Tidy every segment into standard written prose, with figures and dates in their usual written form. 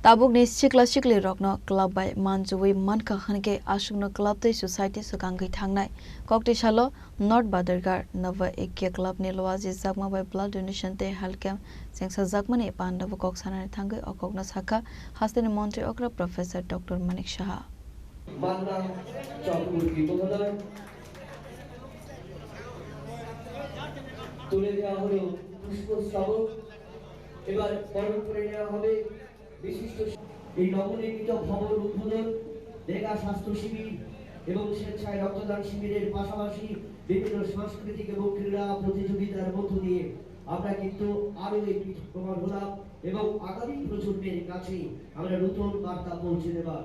tabuk ni sikla sikli rokno club by manjuwi manka khanke asungno club te society sukangai thangnai kokti shalo north badargar nava ekya club ni loaji zakma by blood donation te health camp sengsa zakmani pandav kok sanane thangai okokna saka hasteni মন্ত্রী okra professor dr manik shaha Manna Chakraborty মহোদয় তুলে দেওয়া হলো পুষ্পস্তবক। এবার বরণ করে নেওয়া হবে বিশিষ্ট এই নবনির্মিত ভবন উদ্বোধন, মেগা স্বাস্থ্য শিবির এবং স্বেচ্ছায় রক্তদান শিবিরের পাশাপাশি বিভিন্ন সাংস্কৃতিক এবং ক্রীড়া প্রতিযোগিতার মধ্য দিয়ে আমরা কিন্তু আরো একটি প্রমাণ হলাম এবং আগামী প্রজন্মের কাছে আমরা নতুন বার্তা পৌঁছে দেবার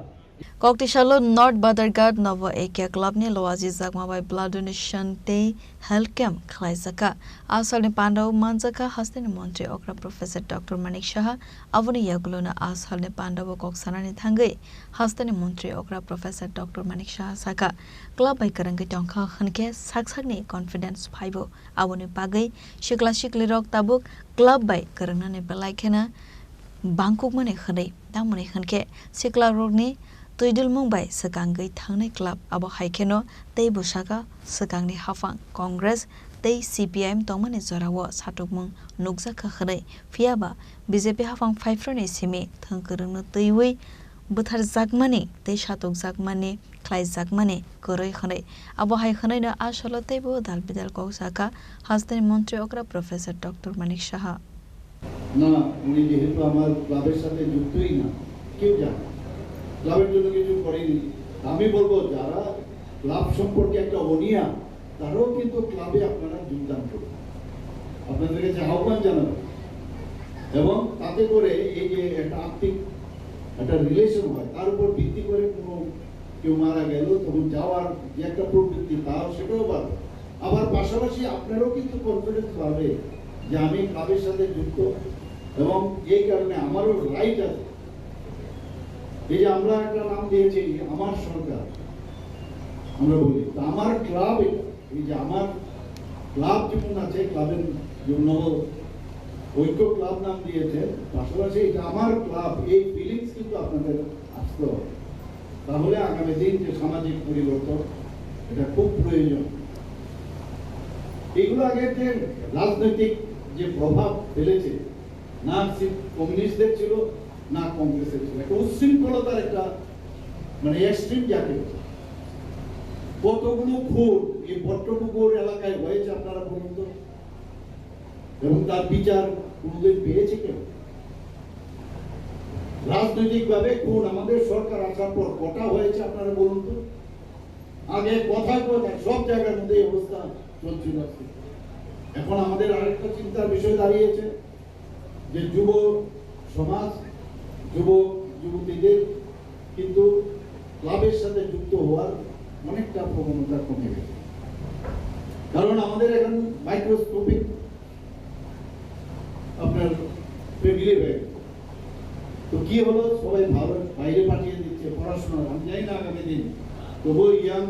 kokti shalo north badargar nava ekya club ni loaji zakma by blood donation te health camp khlai zaka asal ni pandav manjaka hasteni মন্ত্রী okra professor dr manik shaha avuni yagulona asal ni pandav kok sanani thangai hasteni মন্ত্রী okra professor dr manik shaha saka club by karangai tongkha khanke saksak ni confidence phaibo avuni pagai shikla shikli rok tabuk club by karana ni belaikena bangkok mane khanai tamane khanke sikla rok ni Tuidul Mumbai sekangai thangnai club abo haikeno tei busaka sekangni hafang Congress tei CPIM tongmani jorawo satukmung nukja khakhnai phiaba BJP hafang phaifroni simi thangkörungno teiwi buthar jakmani tei satuk jakmani khlai jakmani koroi khanai abo haikhanai no asolo teibo dalbidal koksaka hasteni মন্ত্রী okra professor dr manik shaha না উনি যেহেতু আমার ক্লাবের সাথে যুক্তই না কেউ জানে ক্লাবের জন্য কিছু করেনি আমি বলবো যারা ক্লাব সম্পর্কে একটা অনিয়া তারাও কিন্তু ক্লাবে আপনারা যোগদান করুন আপনাদের কাছে আহ্বান জানাবো এবং তাতে করে এই যে একটা আর্থিক একটা রিলেশন হয় তার উপর ভিত্তি করে কোনো কেউ মারা গেল তখন যাওয়ার যে একটা প্রবৃত্তি তাও সেটাও বাড়বে আবার পাশাপাশি আপনারাও কিন্তু কনফিডেন্স পাবে যে আমি ক্লাবের সাথে যুক্ত এবং এই কারণে আমারও রাইট আছে এই যে আমরা একটা নাম দিয়েছি আমার সরকার আমরা বলি তো আমার ক্লাব এই যে আমার ক্লাব যেমন আছে ক্লাবের জন্য ঐক্য ক্লাব নাম দিয়েছে পাশাপাশি এটা আমার ক্লাব এই ফিলিংস কিন্তু আপনাদের আসতে হবে তাহলে আগামী দিন যে সামাজিক পরিবর্তন এটা খুব প্রয়োজন এগুলো আগের যে রাজনৈতিক যে প্রভাব ফেলেছে না কমিউনিস্টদের ছিল না কংগ্রেসের ছিল একটা উচ্ছৃঙ্খলতার একটা মানে এক্সট্রিম যাকে কতগুলো খুন এই বট্টপুকুর এলাকায় হয়েছে আপনারা বলুন তো এবং তার বিচার কোনদিন পেয়েছে কেউ রাজনৈতিক ভাবে খুন আমাদের সরকার আসার পর কটা হয়েছে আপনারা বলুন তো আগে কথায় কথায় সব জায়গার মধ্যে এই অবস্থা চলছিল এখন আমাদের আরেকটা চিন্তার বিষয় দাঁড়িয়েছে যে যুব সমাজ যুবক যুবতীদের কিন্তু ক্লাবের সাথে যুক্ত হওয়ার অনেকটা প্রবণতা কমে গেছে কারণ আমাদের এখন মাইক্রোস্কোপিক আপনার ফ্যামিলি হয়ে তো কি হলো সবাই ভালো বাইরে পাঠিয়ে দিচ্ছে পড়াশোনা আমি জানি না আগামী দিন তবুও ইয়াং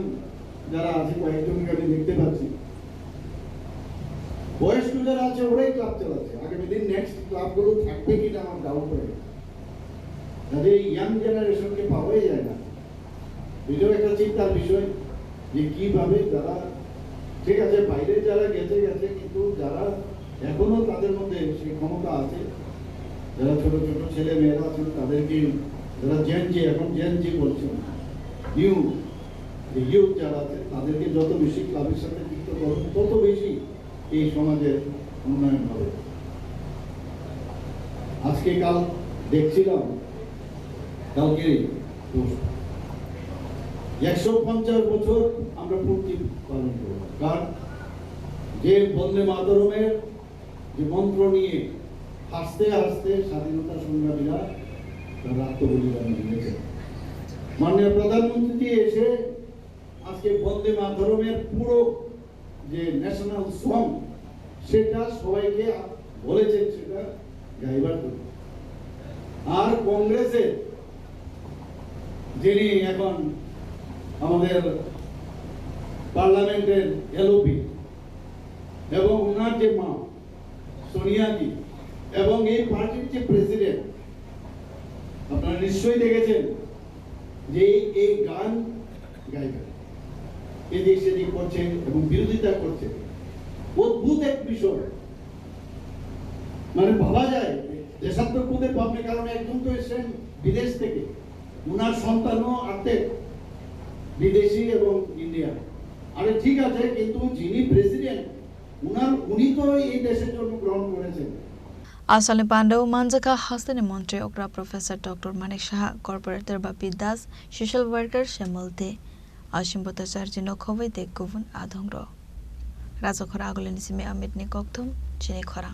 যারা আছে কয়েকজনকে আমি দেখতে পাচ্ছি বয়স্ক যারা আছে ওরাই ক্লাব চালাচ্ছে আগামী দিন নেক্সট ক্লাবগুলো থাকবে কিনা আমার ডাউট হয়ে তাদের ইয়াং জেনারেশনকে পাওয়াই যায় না এটাও একটা চিন্তার বিষয় যে কিভাবে যারা ঠিক আছে বাইরে যারা গেছে গেছে কিন্তু যারা এখনো তাদের মধ্যে সেই ক্ষমতা আছে যারা ছোট ছোট ছেলে মেয়েরা আছেন তাদেরকে যারা জেনজি এখন জেনজি বলছেন ইউথ যারা আছে তাদেরকে যত বেশি ক্লাবের সাথে যুক্ত করুন তত বেশি এই সমাজের উন্নয়ন হবে আজকে কাল দেখছিলাম কালকে 150 বছর আমরা পূর্তি পালন করব কারণ যে বন্দে মাতরমের যে মন্ত্র নিয়ে হাসতে হাসতে স্বাধীনতা সংগ্রামীরা তার আত্মবলিদান দিয়েছে মাননীয় প্রধানমন্ত্রী এসে আজকে বন্দে মাতরমের পুরো যে ন্যাশনাল সং সেটা সবাইকে বলেছেন সেটা গাইবার জন্য আর কংগ্রেসের যিনি এখন আমাদের পার্লামেন্টের এলওপি এবং ওনার যে মা সোনিয়াজি এবং এই পার্টির যে প্রেসিডেন্ট আপনারা নিশ্চয়ই দেখেছেন যে এই গান গাইবেন এদিক সেদিক করছেন এবং বিরোধিতা করছেন, অদ্ভুত এক বিষয়। মানে ভাবা যায় দেশাত্মবোধের ভাবনা, কারণ একজন তো এসেছেন বিদেশ থেকে, উনার সন্তানও আর্ধেক বিদেশি এবং ইন্ডিয়ান। আরে ঠিক আছে, কিন্তু যিনি প্রেসিডেন্ট উনি তো এই দেশের জন্য গ্রহণ করেছেন। Asal Pandau Manjaka Hastan Montre Okra Professor Dr. Manik Shah Corporate Bapi Das Social Worker Shemolte Ashimbota Sarjino Kovai de Govun Adongro Razokora Agulinisime Amit Nikoktum Chini Khora